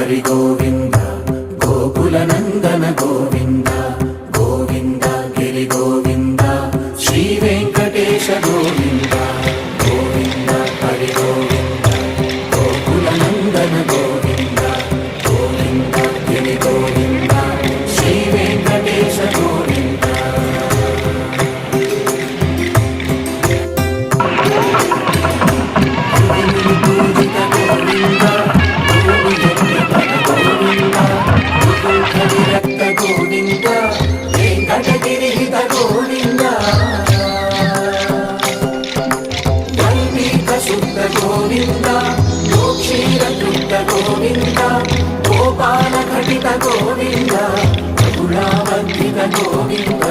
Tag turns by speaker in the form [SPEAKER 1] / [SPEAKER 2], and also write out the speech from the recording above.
[SPEAKER 1] Hari Govinda Gokula Nandana Govinda Govinda Giri Govinda Shri Venkatesha Govinda Govinda Hari Govinda Gokula Nandana Govinda Govinda Giri Govinda Shri Venkatesha Govinda Govinda లోక్షీరకృత Govinda Gopala ఘటిత Govinda గుణావర్ధిత Govinda